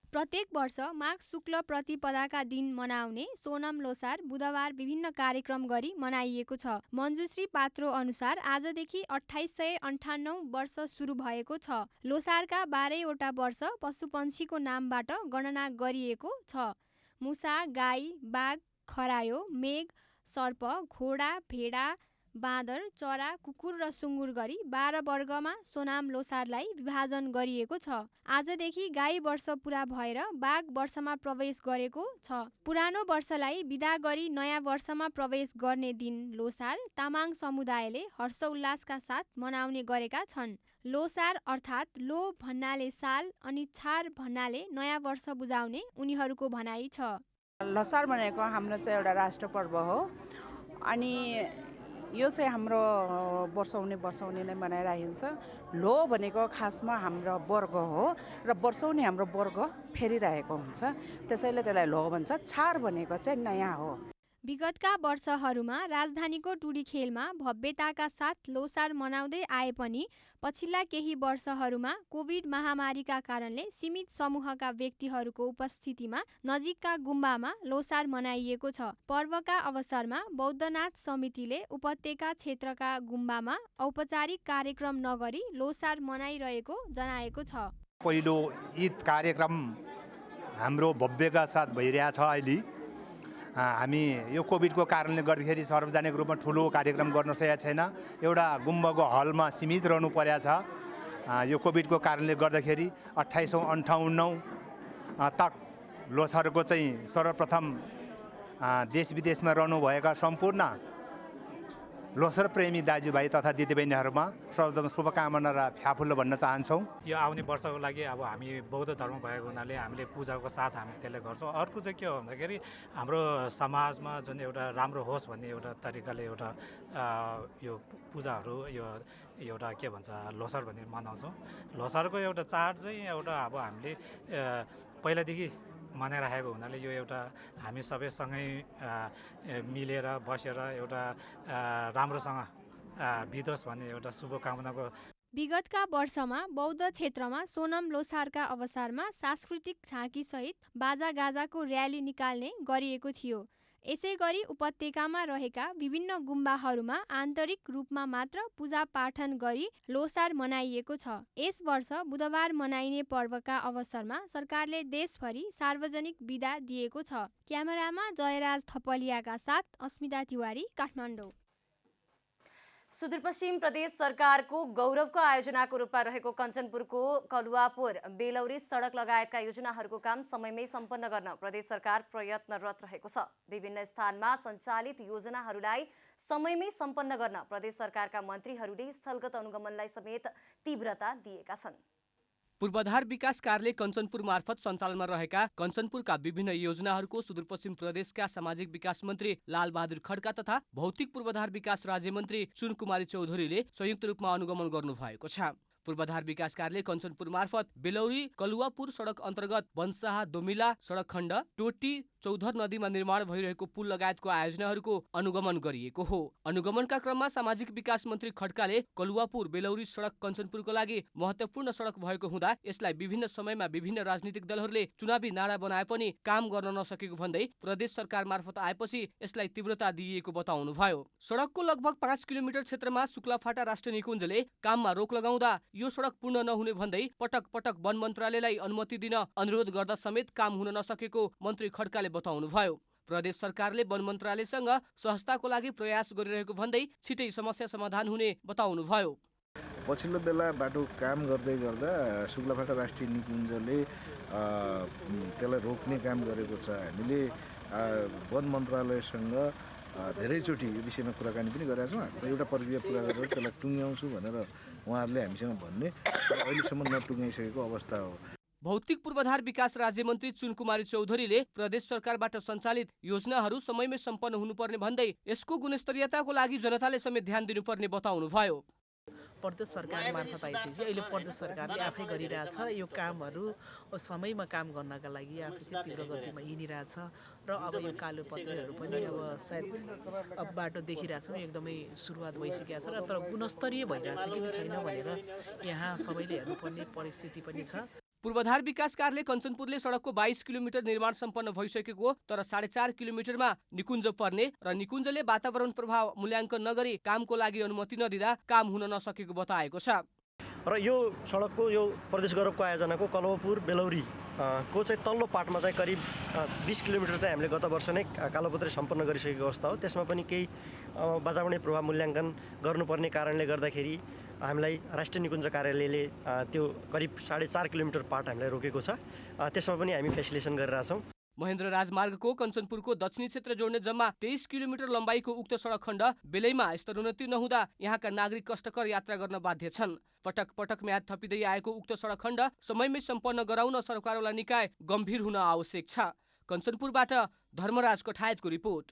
प्रत्येक वर्ष माघ शुक्ल प्रतिपदाका दिन मनाउने सोनाम लोसार बुधबार विभिन्न कार्यक्रम गरी मनाइएको छ। मञ्जुश्री पात्रो अनुसार आजदेखि 2898 वर्ष सुरु भएको छ। लोसारका 12वटा वर्ष पशुपन्छीको नामबाट गणना गरिएको छ। मुसा, गाई, बाघ, खरायो, मेघ, सर्प, घोडा, भेडा, बाँदर, चरा, कुकुर र सुँगुर गरी 12 वर्गमा सोनाम लोसारलाई विभाजन गरिएको छ। आजदेखि गाई वर्ष पुरा भएर बाघ वर्षमा प्रवेश गरेको छ। पुरानो वर्षलाई बिदा गरी नयाँ वर्षमा प्रवेश गर्ने दिन लोसार तामाङ समुदायले हर्षोल्लासका साथ मनाउने गरेका छन्। लोसार अर्थात् लो भन्नाले साल अनि छार भन्नाले नयाँ वर्ष बुझाउने उनीहरूको भनाइ छ। लोसार भनेको हाम्रो चाहिँ एउटा राष्ट्र पर्व हो, अनि यो चाहिँ हाम्रो वर्षौनी नै मनाइरहेको। लो भनेको खासमा हाम्रो वर्ग हो र वर्षौनी हाम्रो वर्ग फेरिरहेको हुन्छ, त्यसैले त्यसलाई लो भन्छ। छार भनेको चाहिँ नयाँ हो। विगतका वर्षहरूमा राजधानीको टुडी खेलमा भव्यताका साथ लोसार मनाउँदै आए पनि पछिल्ला केही वर्षहरूमा कोभिड महामारीका कारणले सीमित समूहका व्यक्तिहरूको उपस्थितिमा नजिकका गुम्बामा लोसार मनाइएको छ। पर्वका अवसरमा बौद्धनाथ समितिले उपत्यका क्षेत्रका गुम्बामा औपचारिक कार्यक्रम नगरी लोसार मनाइरहेको जनाएको छ। पहिलो ईद कार्यक्रम हाम्रो भव्यका साथ भइरहेछ। अहिले हामी यो कोभिडको कारणले गर्दाखेरि सार्वजनिक रूपमा ठुलो कार्यक्रम गर्न सकेका छैन। एउटा गुम्बाको हलमा सीमित रहनु परेको छ। यो कोभिडको कारणले गर्दाखेरि 2858 तक लोसारको चाहिँ सर्वप्रथम देश विदेशमा रहनुभएका सम्पूर्ण लोसार प्रेमी दाजुभाइ तथा दिदीबहिनीहरूमा सर्वप्रथम शुभकामना र फ्याफुल्लो भन्न चाहन्छौँ। यो आउने वर्षको लागि अब हामी बौद्ध धर्म भएको हुनाले हामीले पूजाको साथ हामी त्यसले गर्छौँ। अर्को चाहिँ के हो भन्दाखेरि हाम्रो समाजमा जुन एउटा राम्रो होस् भन्ने एउटा तरिकाले एउटा यो पूजाहरू यो एउटा के भन्छ लोसार भन्ने मनाउँछौँ। लोसारको एउटा चाड चाहिँ एउटा अब हामीले पहिलादेखि मनाइरहेको हुनाले यो एउटा हामी सबैसँगै मिलेर बसेर एउटा राम्रोसँग बितोस् भन्ने एउटा शुभकामनाको विगतका वर्षमा बौद्ध क्षेत्रमा सोनम लोसारका अवसरमा सांस्कृतिक झाँकीसहित बाजागाजाको र्याली निकाल्ने गरिएको थियो। यसैगरी उपत्यकामा रहेका विभिन्न गुम्बाहरूमा आन्तरिक रूपमा मात्र पूजा पाठन गरी लोसार मनाइएको छ। यस वर्ष बुधबार मनाइने पर्वका अवसरमा सरकारले देशभरि सार्वजनिक बिदा दिएको छ। क्यामेरामा जयराज थपलियाका साथ अस्मिता तिवारी, काठमाडौँ। सुदूरपश्चिम प्रदेश सरकारको गौरवको आयोजनाको रूपमा रहेको कञ्चनपुरको कलुवापुर बेलौरी सडक लगायतका योजनाहरूको काम समयमै सम्पन्न गर्न प्रदेश सरकार प्रयत्नरत रहेको छ। विभिन्न स्थानमा सञ्चालित योजनाहरूलाई समयमै सम्पन्न गर्न प्रदेश सरकारका मन्त्रीहरूले स्थलगत अनुगमनलाई समेत तीव्रता दिएका छन्। पूर्वाधार विकास कार्यालय कञ्चनपुर मार्फत सञ्चालनमा रहेका कञ्चनपुरका विभिन्न योजनाहरूको सुदूरपश्चिम प्रदेशका सामाजिक विकास मन्त्री लालबहादुर खड्का तथा भौतिक पूर्वाधार विकास राज्य मन्त्री चुनकुमारी चौधरीले संयुक्त रूपमा अनुगमन गर्नुभएको छ। पूर्वाधार विकास कार्यालय कञ्चनपुर मार्फत बेलौरी कलुवापुर सडक अन्तर्गत वनसाहा दोमिला सडक खण्ड, टोटी चौधर नदीमा निर्माण भइरहेको पुल लगायतको आयोजनाहरूको अनुगमन गरिएको हो। अनुगमनका क्रममा सामाजिक विकास मन्त्री खड्काले कलुवापुर बेलौरी सडक कञ्चनपुरको लागि महत्त्वपूर्ण सडक भएको हुँदा यसलाई विभिन्न समयमा विभिन्न राजनीतिक दलहरूले चुनावी नारा बनाए पनि काम गर्न नसकेको भन्दै प्रदेश सरकार मार्फत आएपछि यसलाई तीव्रता दिइएको बताउनुभयो। सडकको लगभग 5 किलोमिटर क्षेत्रमा शुक्लाफाटा राष्ट्रिय निकुञ्जले काममा रोक लगाउँदा यो सडक पूर्ण नहुने भन्दै पटक पटक वन मन्त्रालयलाई अनुमति दिन अनुरोध गर्दा समेत काम हुन नसकेको मन्त्री खड्काले बताउनुभयो। प्रदेश सरकारले वन मन्त्रालयसँग सहजताको लागि प्रयास गरिरहेको भन्दै छिटै समस्या समाधान हुने बताउनुभयो। पछिल्लो बेला बाटो काम गर्दै गर्दा शुक्लाफाटा राष्ट्रिय निकुञ्जले त्यसलाई रोक्ने काम गरेको छ। हामीले वन मन्त्रालयसँग धेरैचोटि यो विषयमा कुराकानी पनि गरेका छौँ। एउटा प्रक्रिया पुरा गरेर त्यसलाई टुङ्ग्याउँछु भनेर उहाँहरूले हामीसँग भन्ने, अहिलेसम्म नटुङ्ग्याइसकेको अवस्था हो। भौतिक पूर्वाधार विकास राज्य मन्त्री चुनकुमारी चौधरीले प्रदेश सरकारबाट सञ्चालित योजनाहरू समयमै सम्पन्न हुनुपर्ने भन्दै यसको गुणस्तरीयताको लागि जनताले समेत ध्यान दिनुपर्ने बताउनुभयो। प्रदेश सरकार मार्फत आइसकेपछि अहिले प्रदेश सरकारले आफै गरिरहेछ यो कामहरू समयमा काम गर्नका लागि आफै चाहिँ तीव्र गतिमा हिँडिरहेछ र अब यो कालो पत्रेहरू पनि अब सायद अब बाटो देखिरहेछौँ एकदमै सुरुवात भइसकेको छ र तर गुणस्तरीय भइरहेछ कि छैन भनेर यहाँ सबैले हेर्नुपर्ने परिस्थिति पनि छ। पूर्वाधार विकास कार्यालय कञ्चनपुरले सडकको 22 किलोमिटर निर्माण सम्पन्न भइसकेको तर 4.5 किलोमिटरमा निकुञ्ज पर्ने र निकुञ्जले वातावरण प्रभाव मूल्याङ्कन नगरी कामको लागि अनुमति नदिँदा काम हुन नसकेको बताएको छ। र यो सडकको यो प्रदेश गौरवको आयोजनाको कलुवापुर बेलौरी को चाहिँ तल्लो पाटमा चाहिँ करिब 20 किलोमिटर चाहिँ हामीले गत वर्ष नै कालोपत्रे सम्पन्न गरिसकेको अवस्था हो। त्यसमा पनि केही वातावरणीय प्रभाव मूल्याङ्कन गर्नुपर्ने कारणले गर्दाखेरि हामीलाई राष्ट्रिय निकुञ्ज कार्यालयले त्यो करिब 4.5 किलोमिटर पाट हामीलाई रोकेको छ। त्यसमा पनि हामी फेसिलेसन गरिरहेछौँ। महेन्द्र राजमार्गको कञ्चनपुरको दक्षिणी क्षेत्र जोड्ने जम्मा 23 किलोमिटर लम्बाइको उक्त सडक खण्ड बेलैमा स्तरोन्नति नहुँदा यहाँका नागरिक कष्टकर यात्रा गर्न बाध्य छन्। पटक पटक म्याद थपिँदै आएको उक्त सडक खण्ड समयमै सम्पन्न गराउन सरकारवाला निकाय गम्भीर हुन आवश्यक छ। कञ्चनपुरबाट धर्मराज कठायतको रिपोर्ट।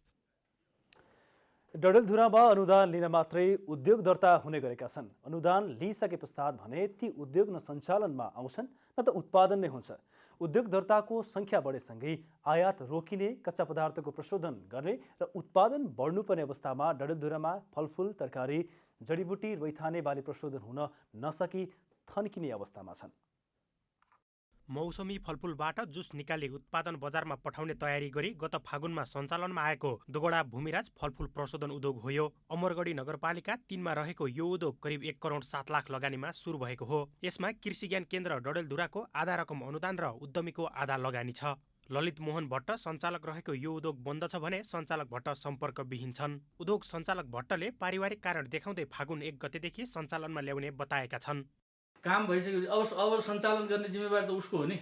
डडेलधुरामा अनुदान लिन मात्रै उद्योग दर्ता हुने गरेका छन्। अनुदान लिइसके पश्चात भने ती उद्योग न सञ्चालनमा आउँछन् न त उत्पादन नै हुन्छ। उद्योग दर्ताको सङ्ख्या बढेसँगै आयात रोकिने, कच्चा पदार्थको प्रशोधन गर्ने र उत्पादन बढ्नुपर्ने अवस्थामा डडेलधुरामा फलफुल, तरकारी, जडीबुटी, रैथाने बाली प्रशोधन हुन नसकी थन्किने अवस्थामा छन्। मौसमी फलफुलबाट जुस निकाली उत्पादन बजारमा पठाउने तयारी गरी गत फागुनमा सञ्चालनमा आएको दुगोडा भूमिराज फलफुल प्रशोधन उद्योग हो। यो अमरगढी नगरपालिका 3 मा रहेको यो उद्योग करिब 1 करोड 7 लाख लगानीमा सुरु भएको हो। यसमा कृषि ज्ञान केन्द्र डडेलधुराको आधा रकम अनुदान र उद्यमीको आधा लगानी छ। ललित मोहन भट्ट सञ्चालक रहेको यो उद्योग बन्द छ भने सञ्चालक भट्ट सम्पर्कविहीन छन्। उद्योग सञ्चालक भट्टले पारिवारिक कारण देखाउँदै फागुन 1 गतेदेखि सञ्चालनमा ल्याउने बताएका छन्। काम भइसकेपछि अब सञ्चालन गर्ने जिम्मेवारी त उसको हो नि,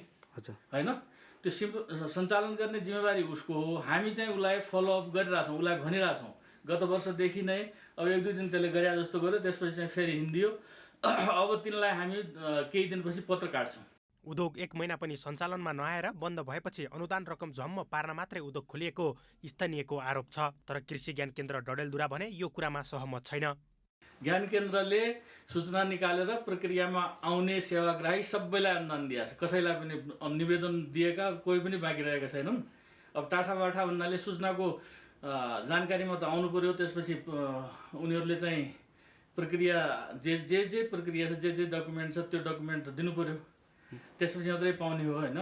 होइन? त्यो सञ्चालन गर्ने जिम्मेवारी उसको हो। हामी चाहिँ उसलाई फलोअप गरिरहेछौँ, उसलाई भनिरहेछौँ। गत वर्षदेखि नै अब 1-2 दिन त्यसले गरे जस्तो गर्यो, त्यसपछि चाहिँ फेरि हिँडियो। अब तिनलाई हामी केही दिनपछि पत्र काट्छौँ। उद्योग 1 महिना पनि सञ्चालनमा नआएर बन्द भएपछि अनुदान रकम झम्म पार्न मात्रै उद्योग खोलिएको स्थानीयको आरोप छ। तर कृषि ज्ञान केन्द्र डडेलधुरा भने यो कुरामा सहमत छैन। ज्ञान केन्द्रले सूचना निकालेर प्रक्रियामा आउने सेवाग्राही सबैलाई अनुदान दिएको छ। कसैलाई पनि निवेदन दिएका कोही पनि बाँकी रहेका छैनन्। अब टाठाबाठा भन्नाले सूचनाको जानकारीमा त आउनु पर्यो, त्यसपछि उनीहरूले चाहिँ प्रक्रिया जे प्रक्रिया छ जे डकुमेन्ट छ त्यो डकुमेन्ट दिनु पर्यो, त्यसपछि मात्रै पाउने हो होइन।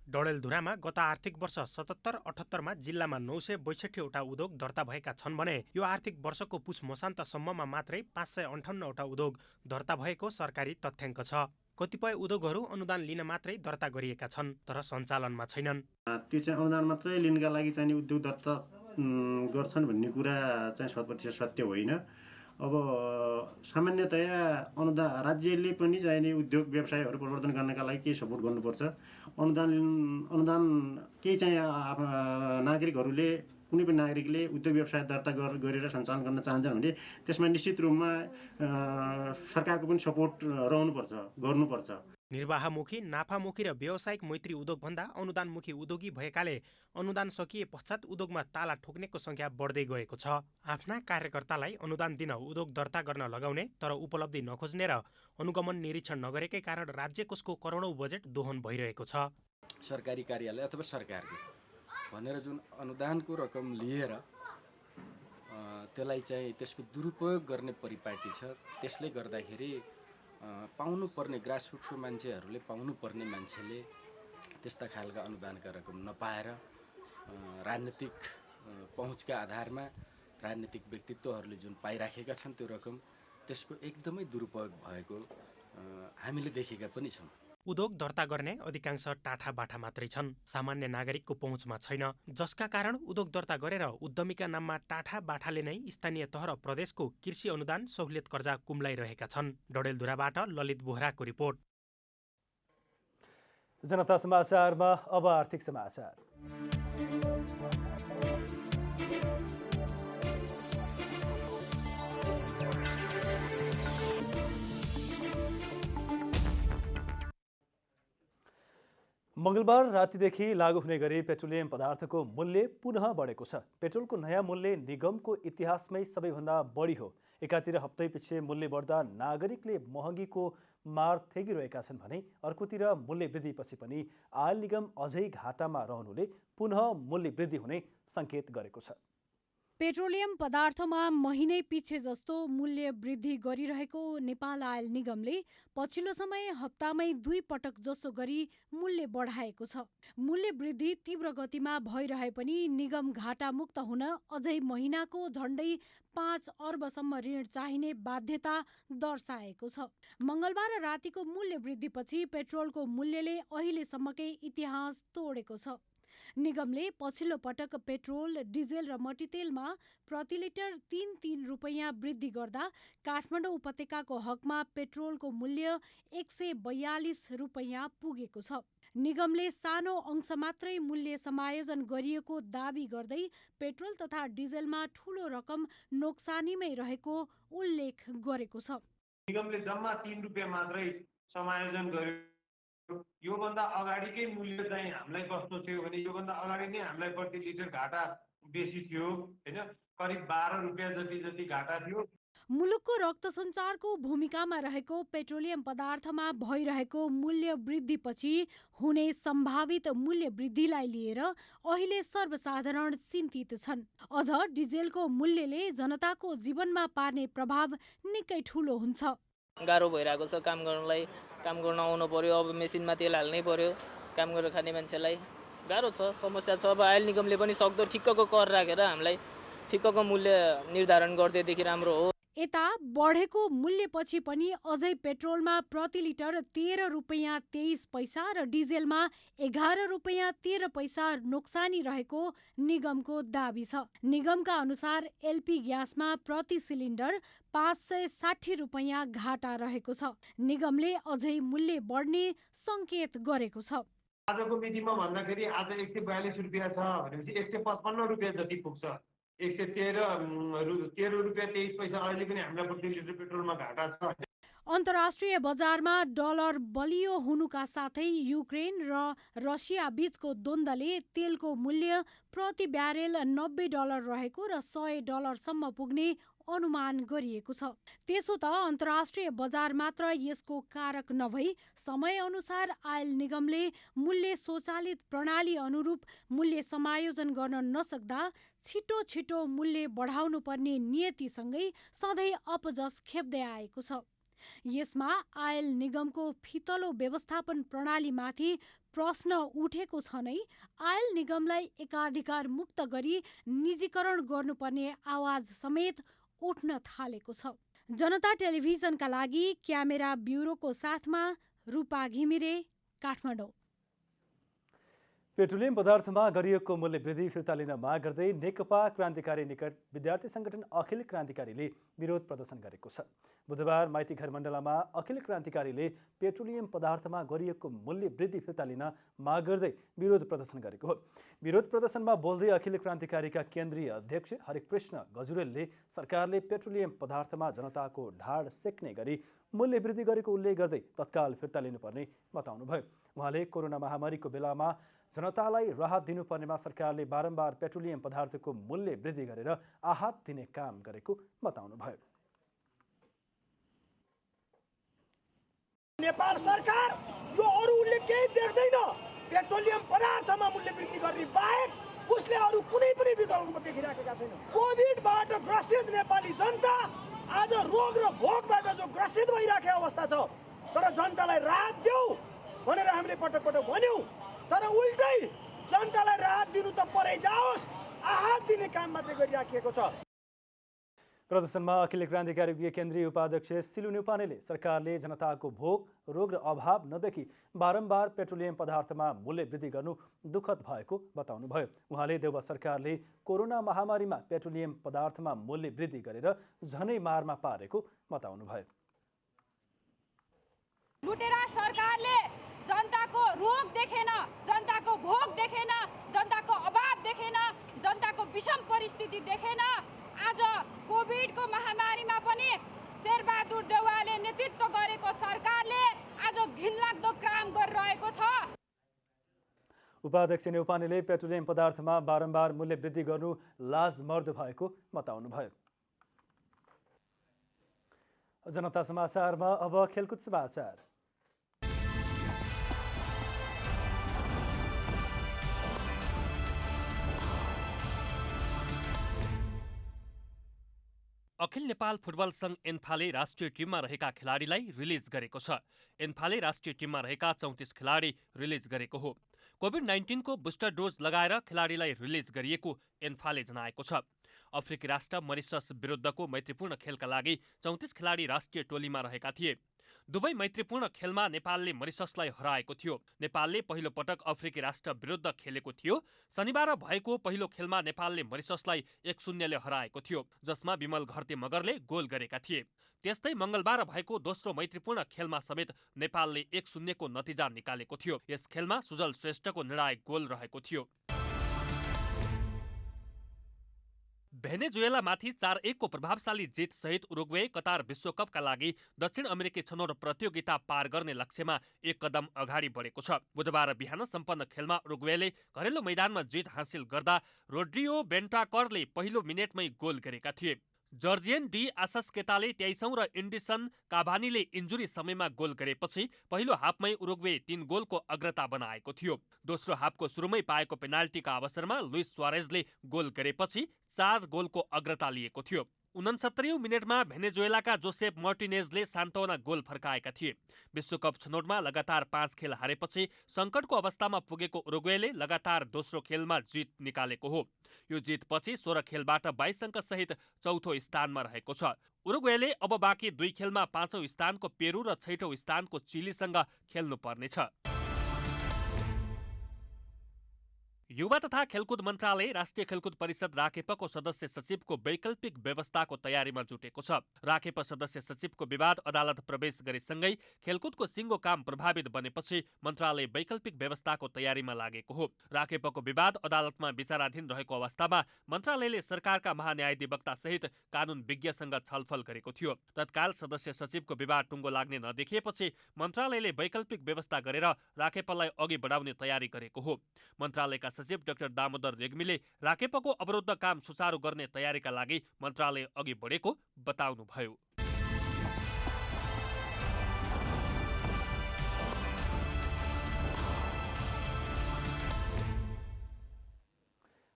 डडेलधुरामा गत आर्थिक वर्ष 77-78मा जिल्लामा 962वटा उद्योग दर्ता भएका छन् भने यो आर्थिक वर्षको पुस मसान्तसम्ममा मात्रै 558वटा उद्योग दर्ता भएको सरकारी तथ्याङ्क छ। कतिपय उद्योगहरू अनुदान लिन मात्रै दर्ता गरिएका छन् तर सञ्चालनमा छैनन्। त्यो चाहिँ अनुदान मात्रै लिनका लागि चाहिँ उद्योग दर्ता गर्छन् भन्ने कुरा चाहिँ 100% सत्य होइन। अब सामान्यतया राज्यले पनि चाहिने उद्योग व्यवसायहरू प्रवर्धन गर्नका लागि केही सपोर्ट गर्नुपर्छ। अनुदान केही चाहिँ नागरिकहरूले कुनै पनि नागरिकले उद्योग व्यवसाय दर्ता गरेर सञ्चालन गर्न चाहन्छन् भने त्यसमा निश्चित रूपमा सरकारको पनि सपोर्ट गर्नुपर्छ। निर्वाहमुखी, नाफामुखी र व्यावसायिक मैत्री उद्योगभन्दा अनुदानमुखी उद्योगी भएकाले अनुदान सकिए पश्चात उद्योगमा ताला ठोक्नेको सङ्ख्या बढ्दै गएको छ। आफ्ना कार्यकर्तालाई अनुदान दिन उद्योग दर्ता गर्न लगाउने तर उपलब्धि नखोज्ने र अनुगमन निरीक्षण नगरेकै कारण राज्य कोषको करोडौँ बजेट दोहन भइरहेको छ। सरकारी कार्यालय अथवा सरकारले भनेर जुन अनुदानको रकम लिएर त्यसलाई चाहिँ त्यसको दुरुपयोग गर्ने परिपाटी छ, त्यसले गर्दाखेरि पाउनुपर्ने ग्रासरुटको मान्छेहरूले पाउनुपर्ने मान्छेले त्यस्ता खालका अनुदानका रकम नपाएर राजनीतिक पहुँचका आधारमा राजनीतिक व्यक्तित्वहरूले जुन पाइराखेका छन् त्यो रकम त्यसको एकदमै दुरुपयोग भएको हामीले देखेका पनि छौँ। उद्योग दर्ता गर्ने अधिकांश टाठा बाठा मात्रै छन्, सामान्य नागरिकको पहुँचमा छैन, जसका कारण उद्योग दर्ता गरेर उद्यमीका नाममा टाठा बाठाले नै स्थानीय तह र प्रदेशको कृषि अनुदान सहुलियत कर्जा कुम्लाइरहेका छन्। डडेलधुराबाट ललित बोहराको रिपोर्ट। जनता समाचारमा अब आर्थिक समाचार। मंगलबार रातिदेखि लागू हुने गरी पेट्रोलियम पदार्थको मूल्य पुनः बढेको छ। पेट्रोलको नयाँ मूल्य निगमको इतिहासमै सबैभन्दा बढी हो। एकातिर हप्तैपछि मूल्य बढ्दा नागरिकले महँगीको मार थेगिरहेका छन् भने अर्कोतिर मूल्य वृद्धिपछि पनि आयल निगम अझै घाटामा रहनुले पुनः मूल्य वृद्धि हुने सङ्केत गरेको छ। पेट्रोलियम पदार्थमा महिनै पछि जस्तो मूल्य वृद्धि गरिरहेको नेपाल आयल निगमले पछिल्लो समय हप्तामै 2 पटक जसो गरी मूल्य बढाएको छ। मूल्य वृद्धि तीव्र गतिमा भइरहे पनि निगम घाटामुक्त हुन अझै महिनाको झण्डै 5 अर्बसम्म ऋण चाहिने बाध्यता दर्शाएको छ। मंगलबार रातिको मूल्य वृद्धिपछि पेट्रोलको मूल्यले अहिलेसम्मकै इतिहास तोडेको छ। निगमले पछिल्लो पटक पेट्रोल, डिजेल र मट्टीतेलमा प्रति लिटर 3 रुपैयाँ वृद्धि गर्दा काठमाडौँ उपत्यकाको हकमा पेट्रोलको मूल्य 142 रुपैयाँ पुगेको छ। निगमले सानो अंश मात्रै मूल्य समायोजन गरिएको दाबी गर्दै पेट्रोल तथा डिजेलमा ठूलो रकम नोक्सानीमै रहेको उल्लेख गरेको छ। निगमले जम्मा 3 रुपैयाँ मात्रै समायोजन गर्यो। योभन्दा अगाडिकै मूल्य चाहिँ हामीलाई कस्तो थियो भने योभन्दा अगाडि नै हामीलाई प्रति लिटर घाटा बेसी थियो हैन, करिब 12 रुपैयाँ जति घाटा थियो। मुलुकको रक्त सञ्चारको भूमिकामा रहेको पेट्रोलियम पदार्थमा भइरहेको मूल्य वृद्धिपछि हुने सम्भावित मूल्य वृद्धिलाई लिएर अहिले सर्वसाधारण चिन्तित छन्। अझ डिजेलको मूल्यले जनताको जीवनमा पार्ने प्रभाव निकै ठूलो हुन्छ। गाह्रो भइरहेको छ काम गर्नलाई, काम गर्न आउनु पर्यो, अब मेसिनमा तेल हाल्नै पर्यो, काम गरेर खाने मान्छेलाई गाह्रो छ, समस्या छ। अब आयल निगमले पनि सक्दो ठिक्कको कर राखेर हामीलाई ठिक्कको मूल्य निर्धारण गर्दैदेखि राम्रो हो। यता बढेको मूल्यपछि पनि अझै पेट्रोलमा प्रति लिटर 13 रुपैयाँ 23 पैसा र डिजेलमा 11 रुपैयाँ 13 पैसा नोक्सानी रहेको निगमको दाबी छ। निगमका अनुसार एलपी ग्यासमा प्रति सिलिन्डर 560 रुपैयाँ घाटा रहेको छ। निगमले अझै मूल्य बढ्ने सङ्केत गरेको छ। आजको मितिमा भन्दाखेरि आज 142 रुपैयाँ छ भनेपछि 155 रुपैयाँ जति पुग्छ। 113 रुपैयाँ 23 पैसा अहिले पनि हामीलाई प्रति लिटर पेट्रोलमा घाटा छ। अन्तर्राष्ट्रिय बजारमा डलर बलियो हुनुका साथै युक्रेन र रसिया बीचको द्वन्द्वले तेलको मूल्य प्रति ब्यारेल $90 रहेको र $100 पुग्ने अनुमान गरिएको छ। त्यसो त अन्तर्राष्ट्रिय बजार मात्र यसको कारक नभई समयअनुसार आयल निगमले मूल्य स्वचालित प्रणाली अनुरूप मूल्य समायोजन गर्न नसक्दा छिटो मूल्य बढाउनु पर्ने नियतिसँगै सधैँ अपजस खेप्दै आएको छ। यसमा आयल निगमको फितलो व्यवस्थापन प्रणालीमाथि प्रश्न उठेको छ नै आयल निगमलाई एकाधिकार मुक्त गरी निजीकरण गर्नुपर्ने आवाज समेत उठ्न थालेको छ। जनता टेलिभिजनका लागि क्यामेरा ब्युरोको साथमा रूपा घिमिरे, काठमाडौँ। पेट्रोलियम पदार्थमा गरिएको मूल्य वृद्धि फिर्ता लिन माग गर्दै नेकपा क्रान्तिकारी निकट विद्यार्थी संगठन अखिल क्रान्तिकारीले विरोध प्रदर्शन गरेको छ। बुधबार माइतीघर मण्डलामा अखिल क्रान्तिकारीले पेट्रोलियम पदार्थमा गरिएको मूल्य वृद्धि फिर्ता लिन माग गर्दै विरोध प्रदर्शन गरेको हो। विरोध प्रदर्शनमा बोल्दै अखिल क्रान्तिकारीका केन्द्रीय अध्यक्ष हरिकृष्ण गजुरेलले सरकारले पेट्रोलियम पदार्थमा जनताको ढाड सेक्ने गरी मूल्य वृद्धि गरेको उल्लेख गर्दै तत्काल फिर्ता लिनुपर्ने बताउनुभयो। उहाँले कोरोना महामारीको बेलामा जनतालाई राहत दिनुपर्नेमा सरकारले बारम्बार पेट्रोलियम पदार्थको मूल्य वृद्धि गरेर आहत दिने काम गरेको बताउनुभयो। नेपाल सरकार यो अरू उसले केही देख्दैन, पेट्रोलियम पदार्थमा मूल्य वृद्धि गर्ने बाहेक उसले अरू कुनै पनि विकल्प देखिराखेका छैन। कोभिडबाट ग्रसित नेपाली जनता आज रोग र भोकबाट जो ग्रसित भइराखेको अवस्था छ, तर जनतालाई राहत देऊ भनेर हामीले पटक पटक भन्यौँ, तर उल्टै जनतालाई राहत दिनु त परै जाओस्, आहत दिने काम मात्रै गरिराखिएको छ। प्रदर्शनमा अखिल क्रान्तिकारी केन्द्रीय उपाध्यक्ष सिलु न्यौपानेले सरकारले जनताको भोक, रोग र अभाव नदेखि बारम्बार पेट्रोलियम पदार्थमा मूल्य वृद्धि गर्नु दुःखद भएको बताउनुभयो। उहाँले देउबा सरकारले कोरोना महामारीमा पेट्रोलियम पदार्थमा मूल्य वृद्धि गरेर झनै मारमा पारेको बताउनुभयो। लुटेरा सरकारले जनताको रोग देखेन, जनताको भोग देखेन, जनताको अभाव देखेन, जनताको विषम परिस्थिति देखेन। आज कोभिडको महामारीमा पनि शेरबहादुर देउवाले नेतृत्व गरेको सरकारले आज घिनलाग्दो काम गरिरहेको छ। उपाध्यक्ष न्यौपानेले पेट्रोलियम पदार्थमा बारम्बार मूल्य वृद्धि गर्नु लाजमर्द भएको बताउनुभयो। जनता समाचारमा अब खेलकुद समाचार। अखिल नेपाल फुटबल सङ्घ एन्फाले राष्ट्रिय टिममा रहेका खेलाडीलाई रिलिज गरेको छ। एन्फाले राष्ट्रिय टिममा रहेका 34 खेलाडी रिलिज गरेको हो। कोभिड-19 को बुस्टर डोज लगाएर खेलाडीलाई रिलिज गरिएको एन्फाले जनाएको छ। अफ्रिकी राष्ट्र मरिसस विरुद्धको मैत्रीपूर्ण खेलका लागि 34 खेलाडी राष्ट्रिय टोलीमा रहेका थिए। दुवै मैत्रीपूर्ण खेलमा नेपालले मरिससलाई हराएको थियो। नेपालले पहिलो पटक अफ्रिकी राष्ट्र विरुद्ध खेलेको थियो। शनिबार भएको पहिलो खेलमा नेपालले मरिससलाई 1-0 हराएको थियो, जसमा विमल घरते मगरले गोल गरेका थिए। त्यस्तै मंगलबार भएको दोस्रो मैत्रीपूर्ण खेलमा समेत नेपालले 1-0 को नतिजा निकालेको थियो। यस खेलमा सुजल श्रेष्ठको निर्णायक गोल रहेको थियो। भेनेजुएलामाथि 4-1 को प्रभावशाली जित सहित उरुग्वे कतार विश्वकपका लागि दक्षिण अमेरिकी छनौट प्रतियोगिता पार गर्ने लक्ष्यमा एक कदम अगाडि बढेको छ। बुधबार बिहान सम्पन्न खेलमा उरुग्वेले घरेलु मैदानमा जित हासिल गर्दा रोड्रियो बेन्टाकरले पहिलो मिनेटमै गोल गरेका थिए। जर्जियन डी आसास्केताले 23औं र इन्डिसन काभानीले इन्जुरी समयमा गोल गरेपछि पहिलो हाफमै उरुग्वे 3 गोलको अग्रता बनाएको थियो। दोस्रो हाफको सुरुमै पाएको पेनाल्टीका अवसरमा लुइस सुआरेजले गोल गरेपछि 4 गोलको अग्रता लिएको थियो। 69औं मिनेटमा भेनेजुएलाका जोसेफ मार्टिनेजले सान्तवना गोल फर्काएका थिए। विश्वकप छनौटमा लगातार 5 खेल हारेपछि सङ्कटको अवस्थामा पुगेको उरुग्वेले लगातार दोस्रो खेलमा जित निकालेको हो। यो जितपछि 16 खेलबाट 22 अङ्क सहित चौथो स्थानमा रहेको छ। उरुग्वेले अब बाँकी 2 खेलमा 5औं स्थानको पेरु र 6औं स्थानको चिलीसँग खेल्नु पर्नेछ। युवा तथा खेलकुद मन्त्रालय राष्ट्रिय खेलकुद परिषद राखेपको सदस्य सचिवको वैकल्पिक व्यवस्थाको तयारीमा जुटेको छ। राखेप सदस्य सचिवको विवाद अदालत प्रवेश गरेसँगै खेलकुदको सिङ्गो काम प्रभावित बनेपछि मन्त्रालय वैकल्पिक व्यवस्थाको तयारीमा लागेको हो। राखेपको विवाद अदालतमा विचाराधीन रहेको अवस्थामा मन्त्रालयले सरकारका महान्यायाधिवक्ता सहित कानुन विज्ञसँग छलफल गरेको थियो। तत्काल सदस्य सचिवको विवाद टुङ्गो लाग्ने नदेखिएपछि मन्त्रालयले वैकल्पिक व्यवस्था गरेर राखेपलाई अघि बढाउने तयारी गरेको हो। मन्त्रालयका सचिव डाक्टर दामोदर रेग्मीले राखेपको अवरुद्ध काम सुचारू गर्ने तयारीका लागि मन्त्रालय अघि बढेको बताउनुभयो।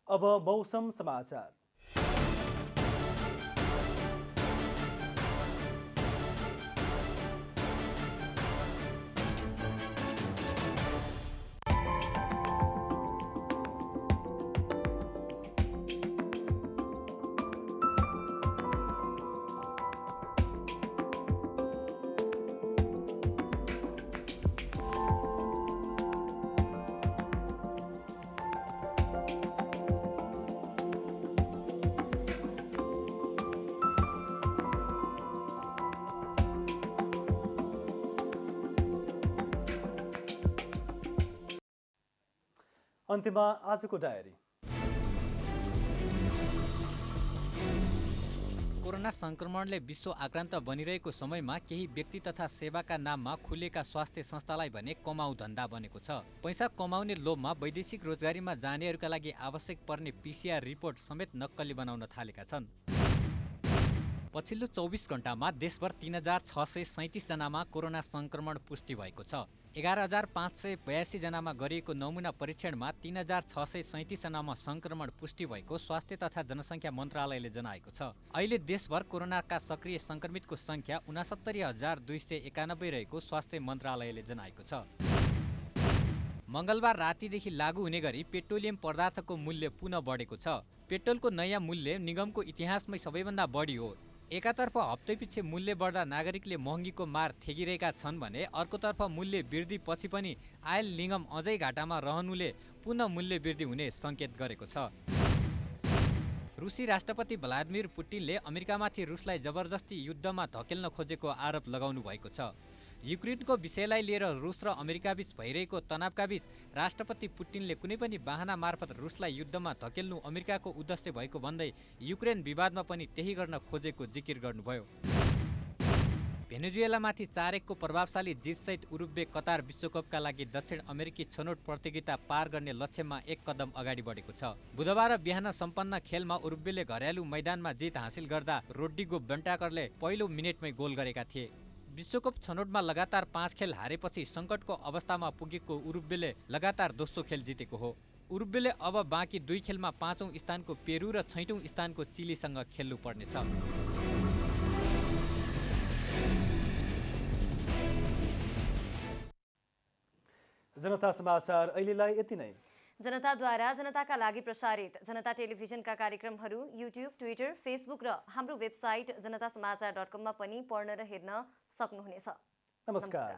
अब मौसम समाचार। अन्त्यमा आजको डायरी। कोरोना संक्रमणले विश्व आक्रान्त बनिरहेको समयमा केही व्यक्ति तथा सेवाका नाममा खुलेका स्वास्थ्य संस्थालाई भने कमाउ धन्दा बनेको छ। पैसा कमाउने लोभमा वैदेशिक रोजगारीमा जानेहरूका लागि आवश्यक पर्ने PCR रिपोर्ट समेत नक्कली बनाउन थालेका छन्। पछिल्लो 24 घण्टामा देशभर 3637 जनामा कोरोना संक्रमण पुष्टि भएको छ। 11582 जनामा गरिएको नमुना परीक्षणमा 3637 जनामा संक्रमण पुष्टि भएको स्वास्थ्य तथा जनसङ्ख्या मन्त्रालयले जनाएको छ। अहिले देशभर कोरोनाका सक्रिय संक्रमितको संख्या 69291 रहेको स्वास्थ्य मन्त्रालयले जनाएको छ। मंगलबार रातिदेखि लागू हुने गरी पेट्रोलियम पदार्थको मूल्य पुनः बढेको छ। पेट्रोलको नयाँ मूल्य निगमको इतिहासमै सबैभन्दा बढी हो। एकातर्फ हप्तैपिछे मूल्य बढ्दा नागरिकले महँगीको मार थेगिरहेका छन् भने अर्कोतर्फ मूल्य वृद्धि पछि पनि आयल निगम अझै घाटामा रहनुले पुनः मूल्य वृद्धि हुने सङ्केत गरेको छ। रुसी राष्ट्रपति भ्लादिमिर पुटिनले अमेरिकामाथि रुसलाई जबरजस्ती युद्धमा धकेल्न खोजेको आरोप लगाउनु भएको छ। युक्रेनको विषयलाई लिएर रुस र अमेरिकाबीच भइरहेको तनावका बीच राष्ट्रपति पुटिनले कुनै पनि बाहना मार्फत रुसलाई युद्धमा धकेल्नु अमेरिकाको उद्देश्य भएको भन्दै युक्रेन विवादमा पनि त्यही गर्न खोजेको जिकिर गर्नुभयो। भेनेजुएलामाथि 4-1को प्रभावशाली जितसहित उरुग्वे कतार विश्वकपका लागि दक्षिण अमेरिकी छनौट प्रतियोगिता पार गर्ने लक्ष्यमा एक कदम अगाडि बढेको छ। बुधबार बिहान सम्पन्न खेलमा उरुग्वेले घरेलु मैदानमा जित हासिल गर्दा रोड्रिगो बेन्टाकरले पहिलो मिनेटमै गोल गरेका थिए। विश्वकप छनौटमा लगातार 5 खेल हारेपछि सङ्कटको अवस्थामा पुगेको उरुग्वेले लगातार दोस्रो खेल जितेको हो। उरुग्वेले अब बाँकी 2 खेलमा 5औं स्थानको पेरु र 6औं स्थानको चिलीसँग खेल्नु पर्नेछ। जनता समाचार अहिलेलाई यति नै। जनताद्वारा जनताका लागि प्रसारित जनता टेलिभिजनका कार्यक्रमहरू युट्युब, ट्विटर, फेसबुक र हाम्रो वेबसाइट जनतासमाचार.com मा पनि पढ्न र हेर्न सक्नुहुनेछ। नमस्कार।